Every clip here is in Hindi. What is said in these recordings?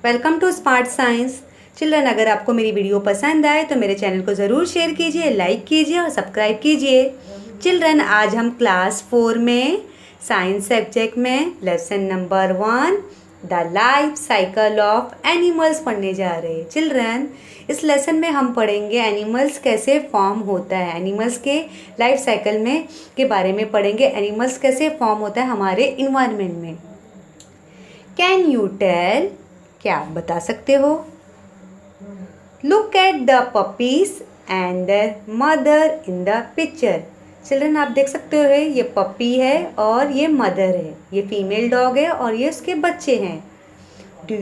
Welcome to smart science. Children, अगर आपको मेरी वीडियो पसंद आए तो मेरे चैनल को ज़रूर शेयर कीजिए, लाइक कीजिए और सब्सक्राइब कीजिए। चिल्ड्रन, आज हम क्लास 4 में साइंस सब्जेक्ट में lesson number 1 the life cycle of animals पढ़ने जा रहे हैं। चिल्ड्रन, इस लेसन में हम पढ़ेंगे एनिमल्स कैसे फॉर्म होता है, एनिमल्स के लाइफ साइकिल में के बारे में पढ़ेंगे। एनिमल्स कैसे फॉर्म होता है हमारे इन्वायरमेंट में। कैन यू टेल, क्या आप बता सकते हो? Look at the puppies and there mother in the picture. Children, आप देख सकते हो ये पपी है और ये मदर है, ये फीमेल डॉग है और ये उसके बच्चे हैं। Do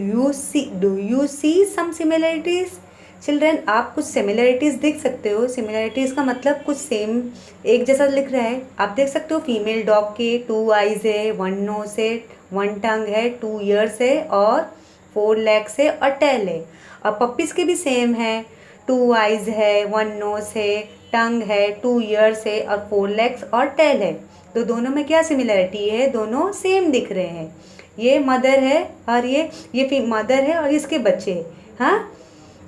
you see some similarities? Children, आप कुछ सिमिलरिटीज़ देख सकते हो। सिमिलरिटीज़ का मतलब कुछ सेम, एक जैसा लिख रहा है। आप देख सकते हो फीमेल डॉग के 2 आइज़ है, 1 नोज है, 1 टंग है, 2 ईयर्स है और 4 लेग्स है और टेल है। और पपीज़ के भी सेम है, 2 आइज़ है, 1 नोज है, टंग है, 2 ईयर्स है और 4 लेग्स और टेल है। तो दोनों में क्या सिमिलरिटी है? दोनों सेम दिख रहे हैं। ये मदर है और ये मदर है और इसके बच्चे। हाँ,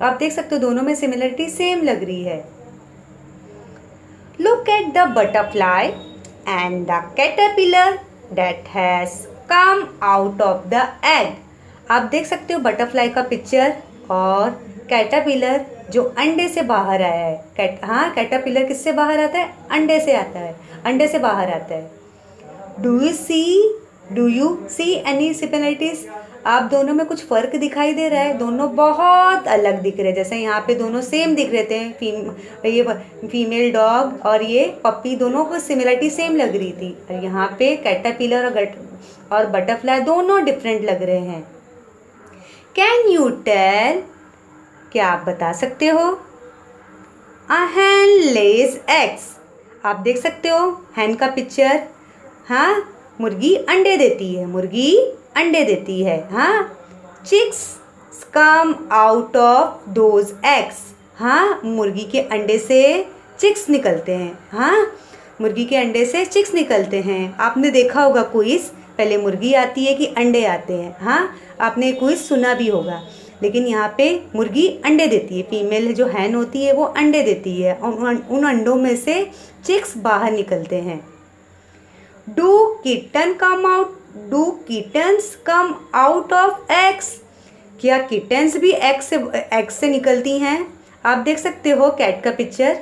आप देख सकते हो दोनों में सिमिलरिटी सेम लग रही है। Look at the butterfly and the caterpillar that has come out of the egg. आप देख सकते हो बटरफ्लाई का पिक्चर और कैटरपिलर जो अंडे से बाहर आया है। कैटरपिलर किससे बाहर आता है? अंडे से आता है, अंडे से बाहर आता है। Do you see any similarities? आप दोनों में कुछ फ़र्क दिखाई दे रहा है? दोनों बहुत अलग दिख रहे हैं। जैसे यहाँ पे दोनों सेम दिख रहे थे, ये फीमेल डॉग और ये पप्पी, दोनों को सिमिलरिटी सेम लग रही थी। और यहाँ पे कैटरपिलर और बटरफ्लाई दोनों डिफरेंट लग रहे हैं। कैन यू टेल, क्या आप बता सकते हो? अ hen lays eggs। आप देख सकते हो हैन का पिक्चर। हाँ, मुर्गी अंडे देती है, मुर्गी अंडे देती है। हाँ, chicks come out of those eggs. हाँ, मुर्गी के अंडे से चिक्स निकलते हैं। हाँ, मुर्गी के अंडे से चिक्स निकलते हैं। आपने देखा होगा क्विज, पहले मुर्गी आती है कि अंडे आते हैं। हाँ, आपने क्विज सुना भी होगा। लेकिन यहाँ पे मुर्गी अंडे देती है, फीमेल जो हैन होती है वो अंडे देती है और उन अंडों में से चिक्स बाहर निकलते हैं। Do kittens come out of eggs? क्या किटन्स भी एग से निकलती हैं? आप देख सकते हो कैट का picture.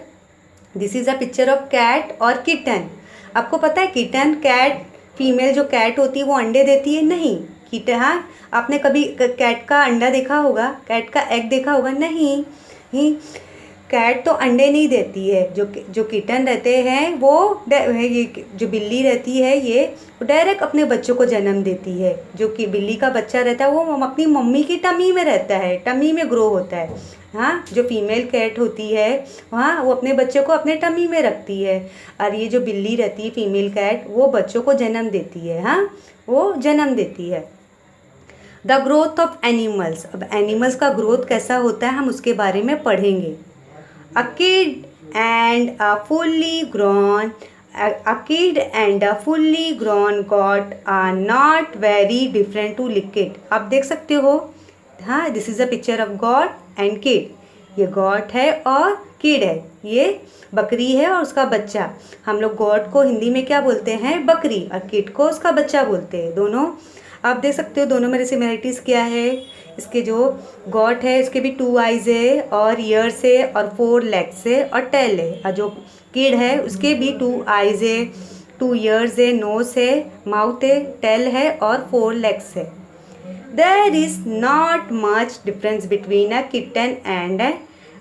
This is a picture of cat और किटन। आपको पता है किटन, कैट, फीमेल जो कैट होती है वो अंडे देती है? नहीं, किटन। हाँ, आपने कभी कैट का अंडा देखा होगा, कैट का एग देखा होगा? नहीं ही, कैट तो अंडे नहीं देती है। जो किटन रहते हैं वो ये जो बिल्ली रहती है ये डायरेक्ट अपने बच्चों को जन्म देती है। जो कि बिल्ली का बच्चा रहता है वो अपनी मम्मी की टमी में रहता है, टमी में ग्रो होता है। हाँ, जो फीमेल कैट होती है वहाँ वो अपने बच्चों को अपने टमी में रखती है और ये जो बिल्ली रहती है फीमेल कैट वो बच्चों को जन्म देती है। हाँ, वो जन्म देती है। The growth of animals. अब एनिमल्स का ग्रोथ कैसा होता है हम उसके बारे में पढ़ेंगे। A kid and a fully grown goat are not very different to kid। आप देख सकते हो। हाँ, this is a picture of got and kid. ये गॉट है और किड है, ये बकरी है और उसका बच्चा। हम लोग गॉट को हिंदी में क्या बोलते हैं? बकरी, और किड को उसका बच्चा बोलते हैं। दोनों आप देख सकते हो दोनों में सिमिलरिटीज़ क्या है। इसके जो गॉट है इसके भी 2 आइज़ है और ईयर्स है और 4 लेग्स है और टेल है। और जो किड है उसके भी 2 आइज़ है, 2 ईयर्स है, नोज है, माउथ है, टेल है और 4 लेग्स है। There is not much difference between a kitten and a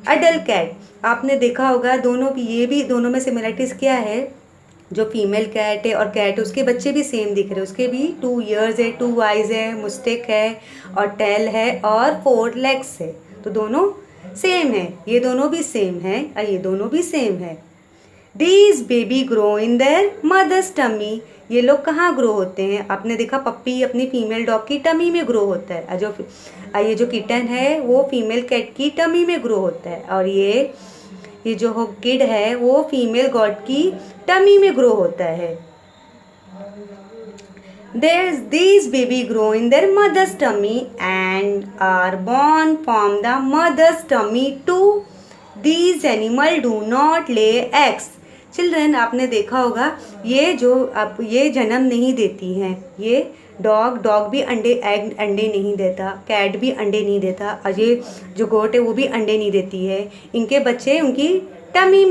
adult cat. आपने देखा होगा दोनों की, ये भी दोनों में सिमिलरिटीज़ क्या है? जो फीमेल कैट है और कैट है उसके बच्चे भी सेम दिख रहे हैं। उसके भी 2 ईयर्स है, 2 आइज़ है, मुस्टेक है और टेल है और 4 लेग्स है। तो दोनों सेम है, ये दोनों भी सेम है और ये दोनों भी सेम है। These baby grow in their mothers tummy. ये लोग कहाँ ग्रो होते हैं? आपने देखा पप्पी अपनी फीमेल डॉग की टमी में ग्रो होता है और ये जो किटन है वो फीमेल कैट की टमी में ग्रो होता है और ये जो किड है वो फीमेल गॉट की टमी में ग्रो होता है। These baby grow in their mother's tummy and are born from the mother's tummy too. These animal do not lay eggs. Children, आपने देखा होगा ये जो अब ये जन्म नहीं देती हैं, ये डॉग भी अंडे नहीं देता, कैट भी अंडे नहीं देता, और ये जो गोट है वो भी अंडे नहीं देती है। इनके बच्चे उनकी टमी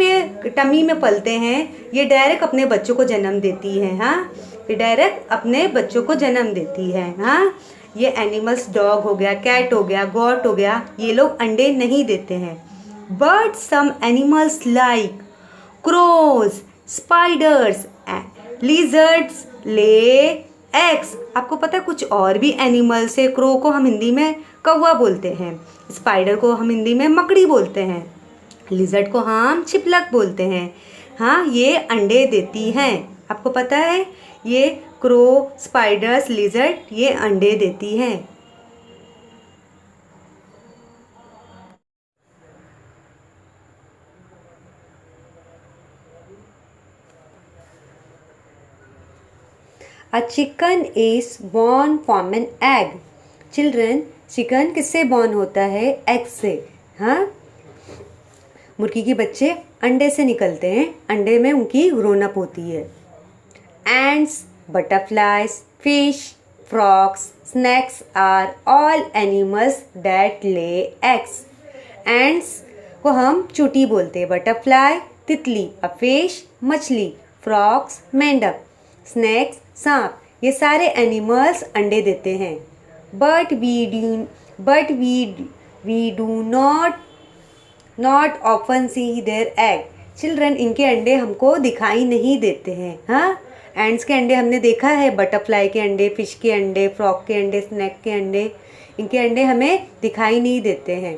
में पलते हैं। ये डायरेक्ट अपने बच्चों को जन्म देती है। हाँ, ये डायरेक्ट अपने बच्चों को जन्म देती है। हाँ, ये एनिमल्स डॉग हो गया, कैट हो गया, गॉट हो गया, ये लोग अंडे नहीं देते हैं। But some animals like crows, spiders, lizards lay eggs. आपको पता है कुछ और भी एनिमल्स है। क्रो को हम हिंदी में कौवा बोलते हैं, स्पाइडर को हम हिंदी में मकड़ी बोलते हैं, लिजर्ड को हम छिपलक बोलते हैं। हाँ, ये अंडे देती हैं। आपको पता है ये क्रो, स्पाइडर्स, लिजर्ड ये अंडे देती हैं। A chicken is born from an egg. Children, chicken किससे बॉर्न होता है? एग से। हाँ, मुर्गी के बच्चे अंडे से निकलते हैं, अंडे में उनकी ग्रोन अप होती है। Ants, butterflies, fish, frogs, snakes are all animals that lay eggs. Ants को हम चूटी बोलते हैं, बटरफ्लाई तितली, अ फिश मछली, फ्रॉग्स मेंढक, स्नैक्स सांप, ये सारे एनिमल्स अंडे देते हैं। But we do not often see their egg. Children, इनके अंडे हमको दिखाई नहीं देते हैं। हाँ, एंड्स के अंडे हमने देखा है, बटरफ्लाई के अंडे, फिश के अंडे, फ्रॉग के अंडे, स्नैक के अंडे, इनके अंडे हमें दिखाई नहीं देते हैं।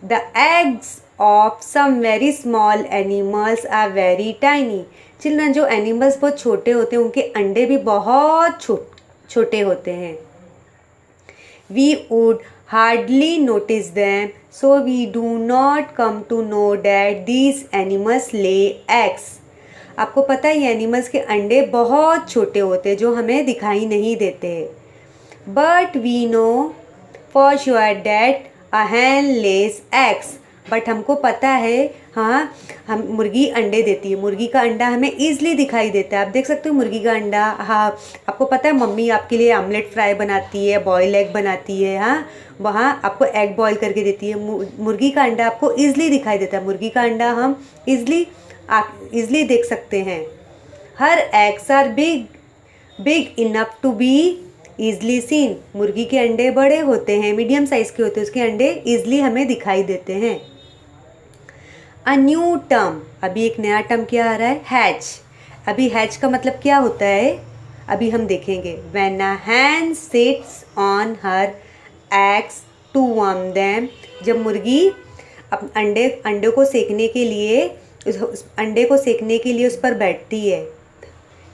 The eggs of some very small animals are very tiny. Children, जो एनिमल्स बहुत छोटे होते हैं उनके अंडे भी बहुत छोटे होते हैं। We would hardly notice them, so we do not come to know that these animals lay eggs. आपको पता है ये एनिमल्स के अंडे बहुत छोटे होते हैं जो हमें दिखाई नहीं देते। But we know for sure that a hen lays eggs. But हमको पता है, हाँ, हम मुर्गी अंडे देती है। मुर्गी का अंडा हमें ईजिली दिखाई देता है। आप देख सकते हो मुर्गी का अंडा। हाँ, आपको पता है मम्मी आपके लिए आमलेट फ्राई बनाती है, बॉयल एग बनाती है। हाँ, वहाँ आपको एग बॉयल करके देती है। मुर्गी का अंडा आपको ईजिली दिखाई देता है। मुर्गी का अंडा हम ईजिली देख सकते हैं। Her eggs are big enough to be easily seen. मुर्गी के अंडे बड़े होते हैं, मीडियम साइज़ के होते हैं, उसके अंडे ईजिली हमें दिखाई देते हैं। अ न्यू टर्म, अभी एक नया टर्म क्या आ रहा है? हैच। अभी हैच का मतलब क्या होता है अभी हम देखेंगे। When a hen sits on her eggs to warm them. जब मुर्गी अंडे को सेकने के लिए उस पर बैठती है।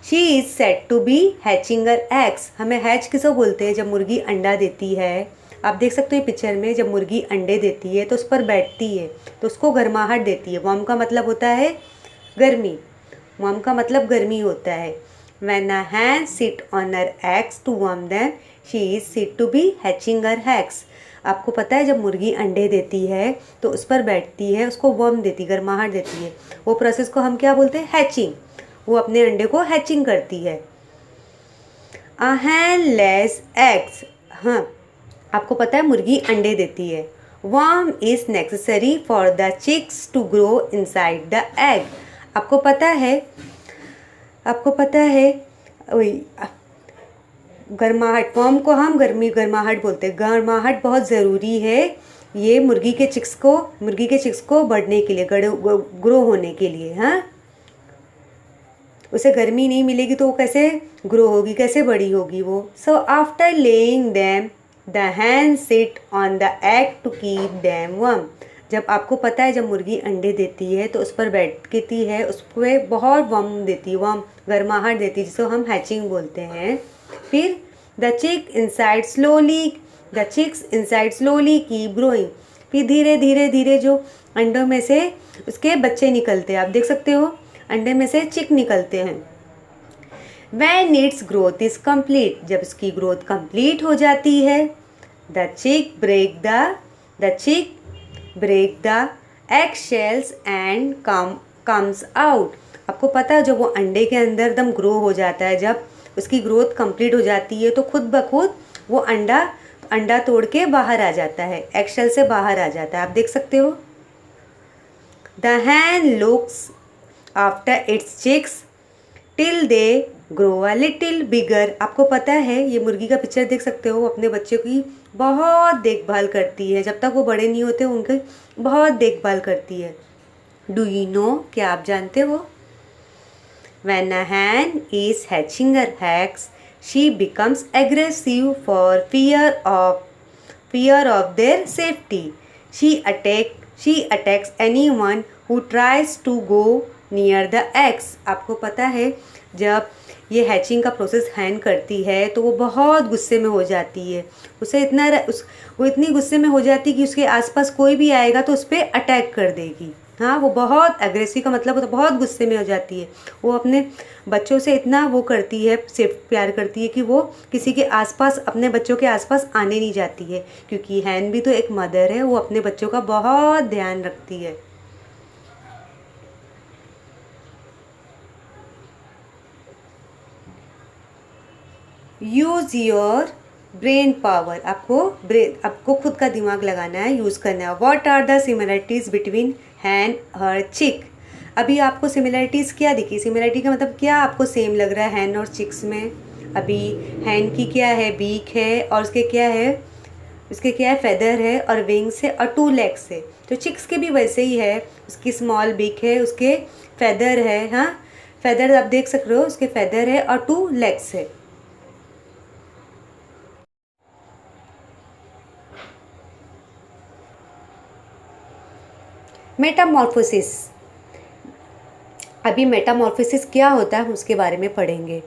She is said to be hatching her eggs. हमें हैच किसको बोलते हैं? जब मुर्गी अंडा देती है। आप देख सकते हो पिक्चर में, जब मुर्गी अंडे देती है तो उस पर बैठती है तो उसको गर्माहट देती है। वार्म का मतलब होता है गर्मी। वार्म का मतलब गर्मी होता है। When a hen sit on her eggs to warm them, she is said to be hatching her eggs. आपको पता है जब मुर्गी अंडे देती है तो उस पर बैठती है, उसको वार्म देती, गर्माहट देती है। वो प्रोसेस को हम क्या बोलते हैं? हैचिंग। वो अपने अंडे को हैचिंग करती है। A hen lays eggs. हाँ, आपको पता है मुर्गी अंडे देती है। Warm is necessary for the chicks to grow inside the egg. आपको पता है गर्माहट, वार्म को हम गर्माहट बोलते हैं। गर्माहट बहुत ज़रूरी है ये मुर्गी के चिक्स को बढ़ने के लिए, ग्रो होने के लिए। हाँ, उसे गर्मी नहीं मिलेगी तो वो कैसे ग्रो होगी, कैसे बड़ी होगी वो। So after laying them the hen sit on the egg to keep them warm. जब आपको पता है जब मुर्गी अंडे देती है तो उस पर बैठती है, उस पर बहुत वार्म देती है, वार्म गर्माहट देती है, जिसको हम हैचिंग बोलते हैं। फिर the chicks inside slowly keep growing. फिर धीरे धीरे जो अंडों में से उसके बच्चे निकलते हैं। आप देख सकते हो अंडे में से चिक निकलते हैं। When its growth is complete, जब उसकी ग्रोथ कंप्लीट हो जाती है, the chick break the egg shells and comes out. आपको पता है जब वो अंडे के अंदर दम ग्रो हो जाता है, जब उसकी ग्रोथ कंप्लीट हो जाती है तो खुद ब खुद वो अंडा तोड़ के बाहर आ जाता है, एग शेल से बाहर आ जाता है। आप देख सकते हो। The hen looks after its chicks till they grow a little bigger. आपको पता है, ये मुर्गी का पिक्चर देख सकते हो, अपने बच्चे की बहुत देखभाल करती है, जब तक वो बड़े नहीं होते उनकी बहुत देखभाल करती है। डू यू नो, क्या आप जानते हो? When a hen is hatching her eggs, she becomes aggressive for fear of their safety. She attacks anyone who tries to go near the eggs. आपको पता है जब ये हैचिंग का प्रोसेस हैन करती है तो वो बहुत गुस्से में हो जाती है। वो इतनी गुस्से में हो जाती है कि उसके आसपास कोई भी आएगा तो उस पर अटैक कर देगी। हाँ, वो बहुत एग्रेसिव का मतलब वो तो बहुत गुस्से में हो जाती है। वो अपने बच्चों से इतना वो करती है, सिर्फ प्यार करती है कि वो किसी के आसपास, अपने बच्चों के आसपास आने नहीं जाती है, क्योंकि हैन भी तो एक मदर है, वो अपने बच्चों का बहुत ध्यान रखती है। यूज़ योर ब्रेन पावर, आपको खुद का दिमाग लगाना है, यूज़ करना है। What are the similarities between hen her chick? अभी आपको सिमिलरिटीज़ क्या दिखी? सिमिलरिटी का मतलब क्या आपको सेम लग रहा है हैन और चिक्स में? अभी हैन की क्या है, बीक है, और उसके क्या है फेदर है और विंग्स है और 2 लेग्स है। तो चिक्स के भी वैसे ही है, उसकी स्मॉल बीक है, उसके फेदर है। हाँ, फेदर आप देख सकते हो, उसके फेदर है और 2 लेग्स है। मेटामॉर्फोसिस, अभी मेटामॉर्फोसिस क्या होता है उसके बारे में पढ़ेंगे।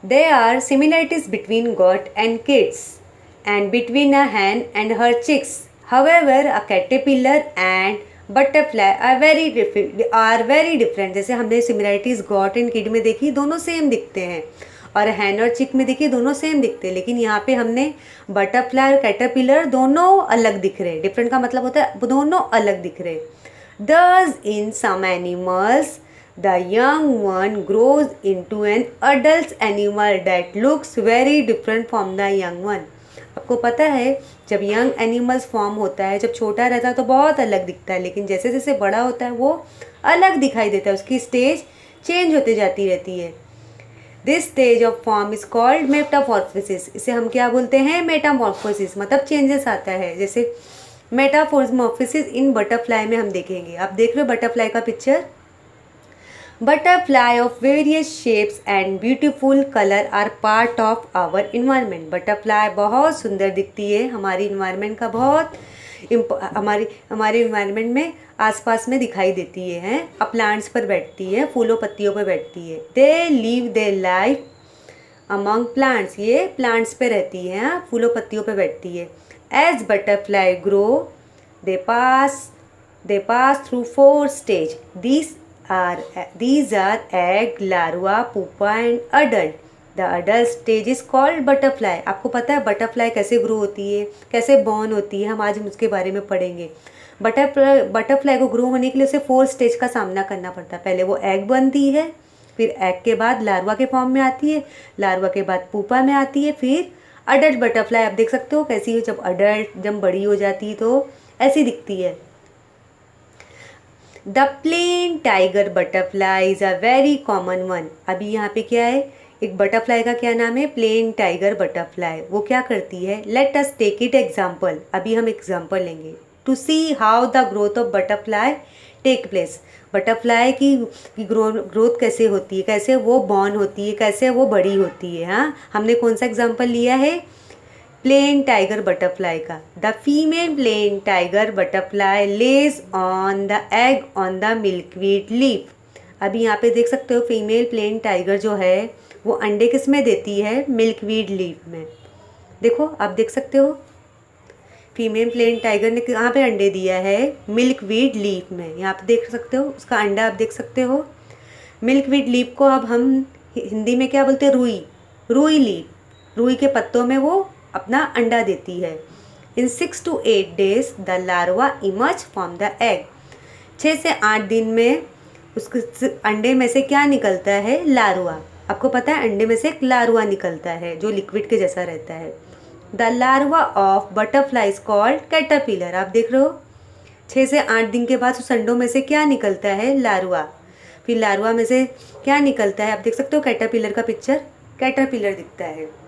There are similarities between goat and kids and between a hen and her chicks. However a caterpillar and butterfly are very different. जैसे हमने सिमिलरिटीज गॉट एंड किड में देखी, दोनों सेम दिखते हैं, और हैन और चिक में देखिए दोनों सेम दिखते हैं, लेकिन यहाँ पे हमने बटरफ्लाई और कैटरपिलर दोनों अलग दिख रहे हैं। डिफरेंट का मतलब होता है दोनों अलग दिख रहे हैं। Thus, in some animals, the young one grows into an adult animal that looks very different from the young one. आपको पता है जब यंग एनिमल्स फॉर्म होता है, जब छोटा रहता है तो बहुत अलग दिखता है, लेकिन जैसे जैसे बड़ा होता है वो अलग दिखाई देता है, उसकी स्टेज चेंज होती जाती रहती है। This stage of form is called Metamorphosis. इसे हम क्या बोलते हैं? मेटामॉर्फोसिस, मतलब चेंजेस आता है। जैसे मेटामॉर्फोसिस इन बटरफ्लाई में हम देखेंगे। आप देख रहे हो बटरफ्लाई का picture. Butterfly of various shapes and beautiful colour are part of our environment. Butterfly बहुत सुंदर दिखती है, हमारी इन्वायरमेंट का बहुत हमारे इन्वायरमेंट में आसपास में दिखाई देती है। अब प्लांट्स पर बैठती है, फूलों पत्तियों पर बैठती है। They live their life among plants, ये प्लांट्स पे रहती है, फूलों पत्तियों पे बैठती है। As butterfly grow, they pass through 4 stages. These are egg, larva, pupa and adult. The adult stage is called butterfly. आपको पता है बटरफ्लाई कैसे ग्रो होती है, कैसे बॉर्न होती है? हम आज उसके बारे में पढ़ेंगे। बटरफ्लाई को ग्रो होने के लिए उसे 4 स्टेज का सामना करना पड़ता है। पहले वो एग बनती है, फिर एग के बाद लार्वा के फॉर्म में आती है, लार्वा के बाद पुपा में आती है, फिर अडल्ट बटरफ्लाई। आप देख सकते हो कैसी है, जब बड़ी हो जाती है तो ऐसी दिखती है। The plain tiger butterfly is a very common one. अभी यहाँ पे क्या है, एक बटरफ्लाई का क्या नाम है? Plain tiger butterfly. वो क्या करती है? Let us take it example. अभी हम एग्जाम्पल लेंगे to see how the growth of butterfly take place. Butterfly की ग्रोथ कैसे होती है, कैसे वो बॉर्न होती है, कैसे वो बड़ी होती है। हाँ, हमने कौन सा एग्जाम्पल लिया है? प्लेन टाइगर बटरफ्लाई का। The female plain tiger butterfly lays on the egg on the milkweed leaf. अभी यहाँ पे देख सकते हो फीमेल प्लेन टाइगर जो है वो अंडे किस में देती है? मिल्कवीड लीफ में। देखो आप देख सकते हो फीमेल प्लेन टाइगर ने कहाँ पे अंडे दिया है? मिल्कवीड लीफ में। यहाँ पे देख सकते हो उसका अंडा, आप देख सकते हो मिल्कवीड लीफ को। अब हम हिंदी में क्या बोलते हैं, रुई, रुई लीफ, रुई के पत्तों में वो अपना अंडा देती है। इन 6 to 8 days the larva emerge from the egg. 6 से 8 दिन में उसके अंडे में से क्या निकलता है, लार्वा। आपको पता है अंडे में से एक लार्वा निकलता है जो लिक्विड के जैसा रहता है। The larva of butterfly is called caterpillar. आप देख रहे हो 6 से 8 दिन के बाद उस अंडों में से क्या निकलता है, लार्वा। फिर लार्वा में से क्या निकलता है, आप देख सकते हो कैटरपिलर का पिक्चर, कैटरपिलर दिखता है।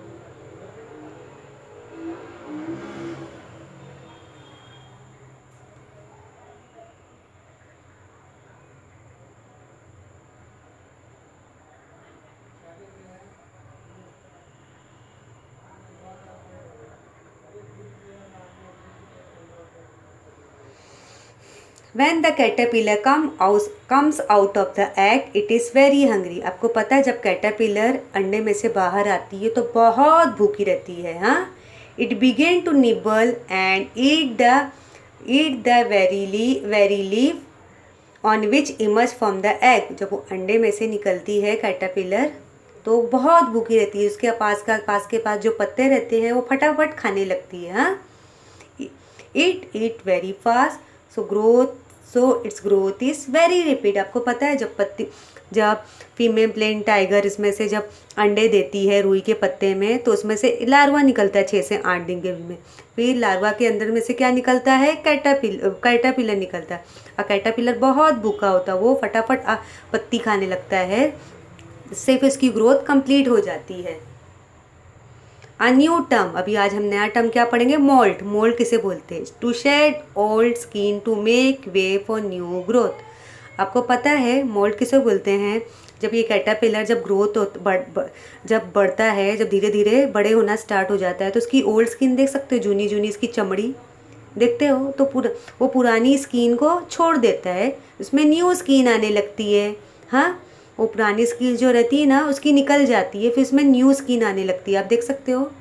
When the caterpillar comes out of the egg, it is very hungry। आपको पता है जब कैटरपिलर अंडे में से बाहर आती है तो बहुत भूखी रहती है। हाँ, It began to nibble and eat the very leaf on which emerged from the egg। जब वो अंडे में से निकलती है कैटरपिलर तो बहुत भूखी रहती है, उसके पास के पास जो पत्ते रहते हैं वो फटाफट खाने लगती है। हाँ, eat very fast, so its growth is very rapid। आपको पता है जब फीमेल प्लेन टाइगर इसमें से जब अंडे देती है रुई के पत्ते में तो उसमें से लार्वा निकलता है 6 से 8 दिन के में। फिर लार्वा के अंदर में से क्या निकलता है, कैटरपिलर निकलता है। और कैटरपिलर बहुत भूखा होता है, वो फटाफट पत्ती खाने लगता है, इससे फिर उसकी ग्रोथ कंप्लीट हो जाती है। अ न्यू टर्म, अभी आज हम नया टर्म क्या पढ़ेंगे, मोल्ट। मोल्ट किसे बोलते हैं, to shed old skin to make way for new growth. आपको पता है मोल्ट किसे बोलते हैं, जब ये कैटरपिलर जब जब बढ़ता है, जब धीरे धीरे बड़े होना स्टार्ट हो जाता है तो उसकी ओल्ड स्किन देख सकते हो, जूनी इसकी चमड़ी देखते हो, तो वो पुरानी स्किन को छोड़ देता है, उसमें न्यू स्किन आने लगती है। हाँ, वो पुरानी स्किन जो रहती है ना उसकी निकल जाती है, फिर उसमें न्यू स्किन आने लगती है, आप देख सकते हो।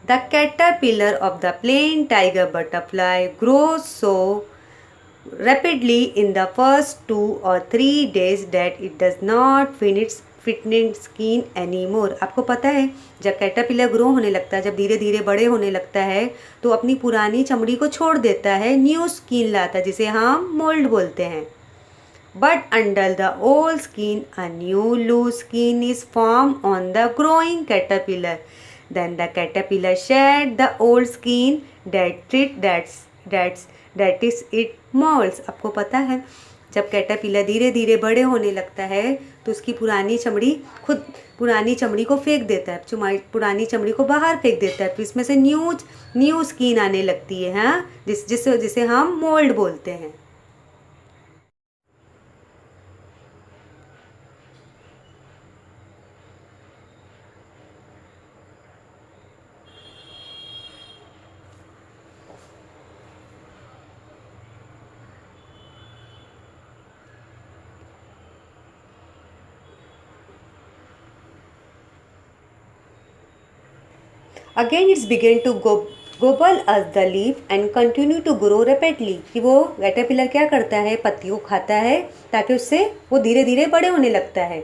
The caterpillar of the plain tiger butterfly grows so rapidly in the first 2 or 3 days that it does not fitting skin anymore। आपको पता है जब कैटरपिलर ग्रो होने लगता है, जब धीरे धीरे बड़े होने लगता है तो अपनी पुरानी चमड़ी को छोड़ देता है, न्यू स्किन लाता है जिसे हम मोल्ड बोलते हैं। But under the old skin a new loose skin is form on the growing caterpillar. Then the caterpillar shed the old skin that is it moults. आपको पता है जब कैटरपिलर धीरे धीरे बड़े होने लगता है तो उसकी पुरानी चमड़ी को फेंक देता है, पुरानी चमड़ी को बाहर फेंक देता है, फिर इसमें से न्यू स्किन आने लगती है। हाँ, जिसे हम मोल्ड बोलते हैं। Again it's began to gobble as the leaf and continue to grow rapidly। कि वो कैटरपिलर क्या करता है, पत्तियों को खाता है ताकि उससे वो धीरे धीरे बड़े होने लगता है।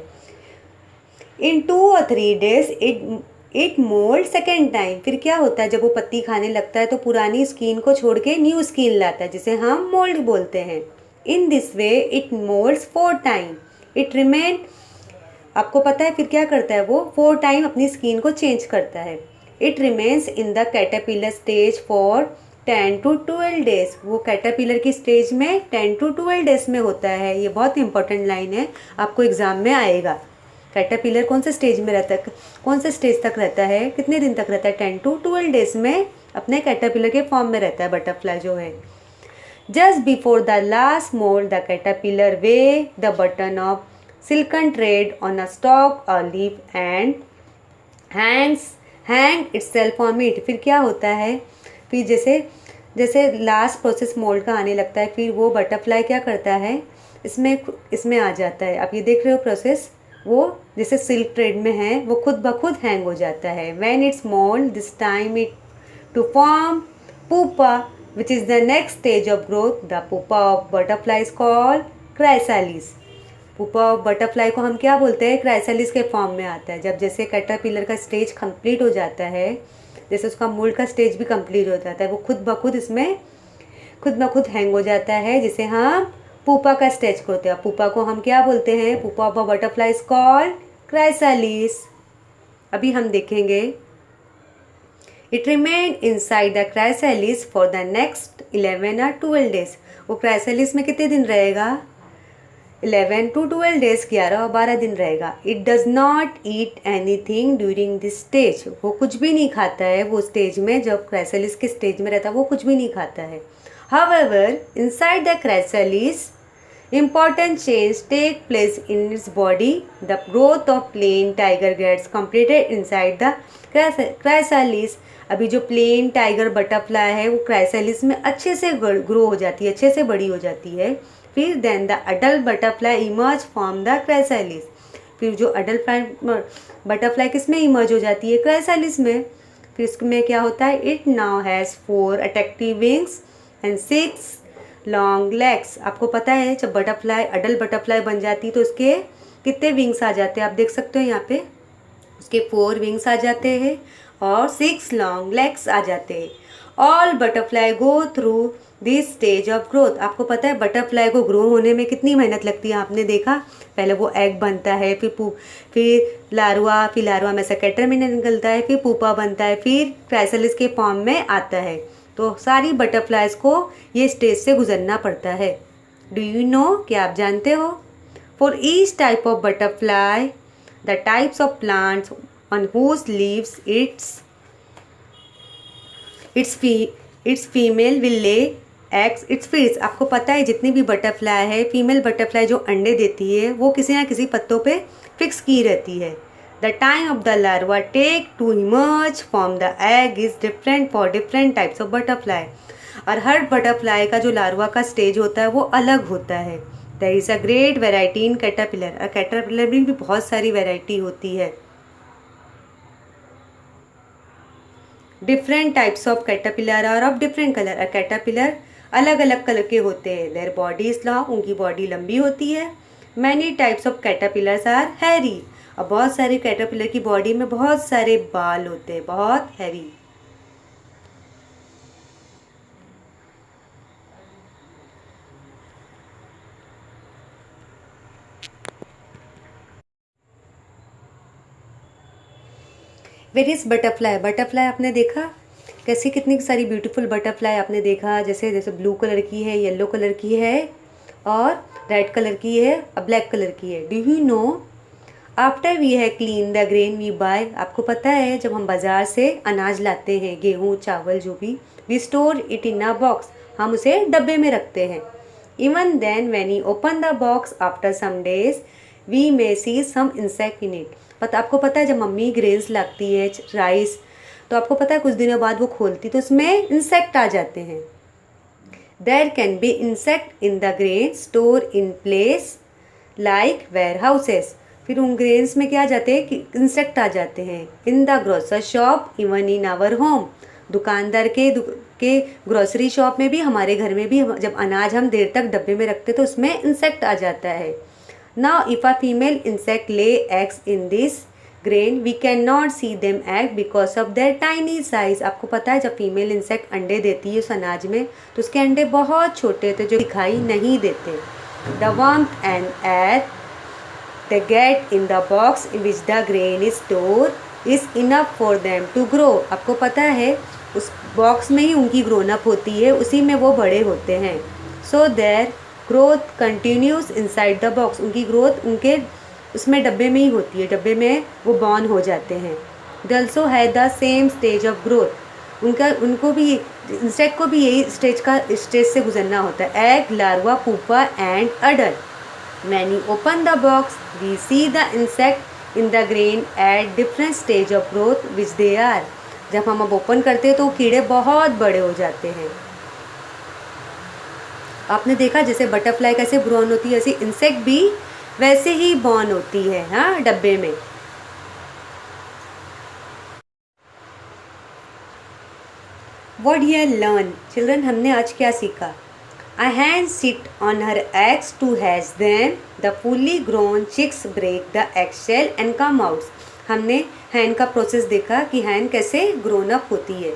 In 2 or 3 days it mould second time. फिर क्या होता है जब वो पत्ती खाने लगता है तो पुरानी स्किन को छोड़ के न्यू स्किन लाता है जिसे हम मोल्ड बोलते हैं। In this way it moulds 4 time it remain. आपको पता है फिर क्या करता है, वो 4 टाइम अपनी स्किन को चेंज करता है। It remains in the caterpillar stage for 10 to 12 days। वो कैटरपिलर की स्टेज में 10 to 12 days में होता है। ये बहुत इंपॉर्टेंट लाइन है, आपको एग्जाम में आएगा। कैटरपिलर कौन से स्टेज में रहता है, कौन से स्टेज तक रहता है, कितने दिन तक रहता है, 10 to 12 days में अपने कैटरपिलर के फॉर्म में रहता है बटरफ्लाई जो है। Just before the last moult the caterpillar weaves the button of silken thread on a stalk or leaf and hang itself on it. फिर क्या होता है, फिर जैसे लास्ट प्रोसेस मोल्ड का आने लगता है, फिर वो बटरफ्लाई क्या करता है, इसमें आ जाता है। आप ये देख रहे हो प्रोसेस, वो जैसे सिल्क थ्रेड में है वो खुद ब खुद हैंग हो जाता है। When its moult this time it to form pupa which is the next stage of growth। The pupa of butterfly is called chrysalis। Pupa of butterfly को हम क्या बोलते हैं, क्राइसालिस के फॉर्म में आता है। जब जैसे कैटरपिलर का स्टेज कंप्लीट हो जाता है, जैसे उसका मोल्ड का स्टेज भी कंप्लीट हो जाता है, वो खुद ब खुद इसमें खुद ब खुद हैंग हो जाता है, जिसे हम पुपा का स्टेज कहते हैं। पुपा को हम क्या बोलते हैं, pupa of a butterfly is called chrysalis. अभी हम देखेंगे, it remain inside the chrysalis for the next 11 or 12 days। वो क्राइसालिस में कितने दिन रहेगा, 11 to 12 days, 11 और 12 दिन रहेगा। It does not eat any thing during this stage. वो कुछ भी नहीं खाता है वो स्टेज में, जब क्राइसालिस के स्टेज में रहता है वो कुछ भी नहीं खाता है। However inside the chrysalis important change take place in its body. The growth of plain tiger gets completed inside the chrysalis। अभी जो प्लेन टाइगर बटरफ्लाई है वो क्राइसालिस में अच्छे से ग्रो हो जाती है, अच्छे से बड़ी हो जाती है। फिर then the adult butterfly emerge from the chrysalis. फिर जो अडल्ट बटरफ्लाई किस में इमर्ज हो जाती है, क्राइसालिस में। फिर इसमें क्या होता है, it now has 4 attractive wings and 6 long legs. आपको पता है जब बटरफ्लाई अडल्ट बटरफ्लाई बन जाती है तो उसके कितने विंग्स आ जाते हैं, आप देख सकते हो यहाँ पे, उसके 4 विंग्स आ जाते हैं और 6 लॉन्ग लेग्स आ जाते हैं। All butterfly go through this stage of growth. आपको पता है बटरफ्लाई को ग्रो होने में कितनी मेहनत लगती है, आपने देखा, पहले वो एग बनता है, फिर लार्वा में से कैटरपिलर निकलता है, फिर पुपा बनता है, फिर क्राइसालिस के फॉर्म में आता है। तो सारी बटरफ्लाइज को ये स्टेज से गुजरना पड़ता है। डू यू नो, क्या आप जानते हो, for each type of butterfly the types of plants on whose leaves its female will lay eggs its feeds. आपको पता है जितनी भी बटरफ्लाई है, फीमेल बटरफ्लाई जो अंडे देती है वो किसी ना किसी पत्तों पे फिक्स की रहती है। The time of the larva take to emerge from the egg is different for different types of butterfly। और हर बटरफ्लाई का जो लार्वा का स्टेज होता है वो अलग होता है। There is a great variety in caterpillar। और कैटरपिलर में भी बहुत सारी वैरायटी होती है। Different types of caterpillar are of different color। और कैटरपिलर अलग अलग कलर के होते हैं। Their body is long। उनकी बॉडी लंबी होती है। Many types of caterpillars are hairy। और बहुत सारे कैटरपिलर की बॉडी में बहुत सारे बाल होते हैं, बहुत हैवी। वेरियस बटरफ्लाई, बटरफ्लाई आपने देखा कैसी, कितनी सारी ब्यूटीफुल बटरफ्लाई आपने देखा, जैसे जैसे ब्लू कलर की है, येलो कलर की है और रेड कलर की है और ब्लैक कलर की है। Do you know, after we have clean the grain we buy. आपको पता है जब हम बाज़ार से अनाज लाते हैं, गेहूँ चावल जो भी, we store it in a box, हम उसे डब्बे में रखते हैं। Even then when you open the box after some days we may see some insect in it. आपको पता है जब मम्मी ग्रेन्स लाती है, राइस, तो आपको पता है कुछ दिनों बाद वो खोलती तो उसमें इंसेक्ट आ जाते हैं। There can be insect in the grain store in place like warehouses. फिर उन ग्रेन्स में क्या आ जाते हैं कि इंसेक्ट आ जाते हैं। In the grocer shop even in our home. दुकानदार के ग्रोसरी शॉप में भी, हमारे घर में भी जब अनाज हम देर तक डब्बे में रखते तो उसमें इंसेक्ट आ जाता है। Now if a female insect lay eggs in this grain we can not see them egg because of their tiny size. आपको पता है जब फीमेल इंसेक्ट अंडे देती है उस अनाज में तो उसके अंडे बहुत छोटे होते जो दिखाई नहीं देते। The warmth and air they get in the box in which the grain is stored is enough for them to grow। आपको पता है उस बॉक्स में ही उनकी ग्रोन अप होती है, उसी में वो बड़े होते हैं। So their growth continuous inside the box. उनकी ग्रोथ उनके उसमें डब्बे में ही होती है, डब्बे में वो बॉर्न हो जाते हैं। दे ऑल्सो है the same stage of growth. उनको भी इंसेक्ट को भी यही स्टेज से गुजरना होता है, egg, larva, pupa and adult. When you open the box, we see the insect in the grain at different stage of growth which they are। जब हम अब ओपन करते हैं तो कीड़े बहुत बड़े हो जाते हैं। आपने देखा जैसे बटरफ्लाई कैसे ब्रोन होती है, ऐसे इंसेक्ट भी वैसे ही बॉर्न होती है, हाँ, डब्बे में। What here learn? चिल्ड्रन, हमने आज क्या सीखा? A hen sit on her eggs to hatch them. The fully grown chicks break the eggshell and come out. हमने hen का प्रोसेस देखा कि hen कैसे ग्रोन अप होती है।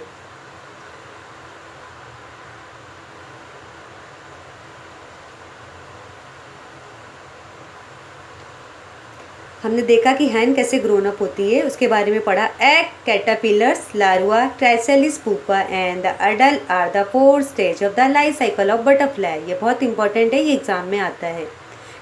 हमने देखा कि hen कैसे ग्रोन अप होती है, उसके बारे में पढ़ा। Egg, caterpillars, larva, chrysalis pupa and the adult are the 4 stage of the life cycle of butterfly. ये बहुत इंपॉर्टेंट है, ये एग्जाम में आता है।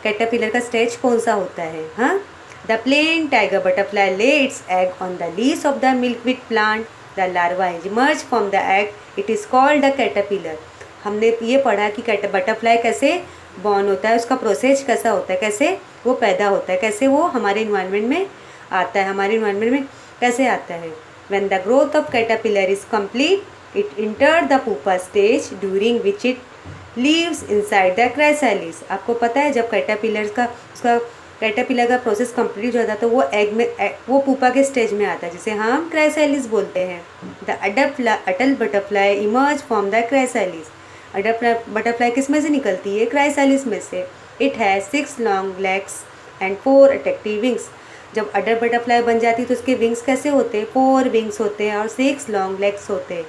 कैटरपिलर का स्टेज कौन सा होता है? हाँ, द प्लेन टाइगर बटरफ्लाई ले it's egg on the leaves of the milkweed plant. The larva emerge from the egg, it is called the caterpillar. हमने ये पढ़ा कि बटरफ्लाई कैसे बॉर्न होता है, उसका प्रोसेस कैसा होता है, कैसे वो पैदा होता है, कैसे वो हमारे इन्वायरमेंट में आता है, हमारे इन्वायरमेंट में कैसे आता है। When the growth of caterpillar is complete, it enter the pupa stage during which it leaves inside the chrysalis. आपको पता है जब कैटरपिलर का प्रोसेस कंप्लीट हो जाता है तो वो वो पुपा के स्टेज में आता है, जिसे हम क्राइसैलिस बोलते हैं। The adult butterfly emerge from the chrysalis. Adult butterfly किस में से निकलती है? क्राइसैलिस में से। It has 6 long legs and 4 attractive wings. जब अडल्ट बटरफ्लाई बन जाती है तो उसके विंग्स कैसे होते हैं? 4 विंग्स होते हैं और 6 लॉन्ग लेग्स होते हैं।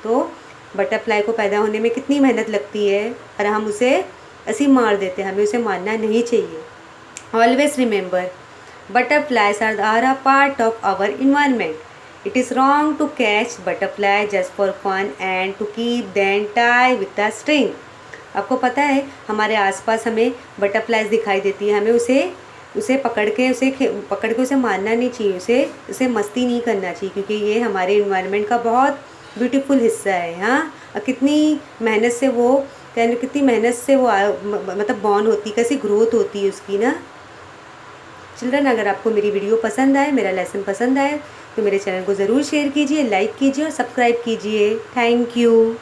तो बटरफ्लाई को पैदा होने में कितनी मेहनत लगती है, और हम उसे ऐसे मार देते हैं, हमें उसे मारना नहीं चाहिए। Always remember, butterflies are a part of our environment. It is wrong to catch butterfly just for fun and to keep them tied with a string. आपको पता है हमारे आसपास हमें बटरफ्लाइज दिखाई देती है, हमें उसे पकड़ के उसे मारना नहीं चाहिए, उसे मस्ती नहीं करना चाहिए, क्योंकि ये हमारे इन्वायरमेंट का बहुत ब्यूटीफुल हिस्सा है। हाँ, और कितनी मेहनत से वो मतलब बॉर्न होती, कैसी ग्रोथ होती है उसकी ना। चिल्ड्रन, अगर आपको मेरी वीडियो पसंद आए, मेरा लेसन पसंद आए, तो मेरे चैनल को ज़रूर शेयर कीजिए, लाइक कीजिए और सब्सक्राइब कीजिए। Thank you.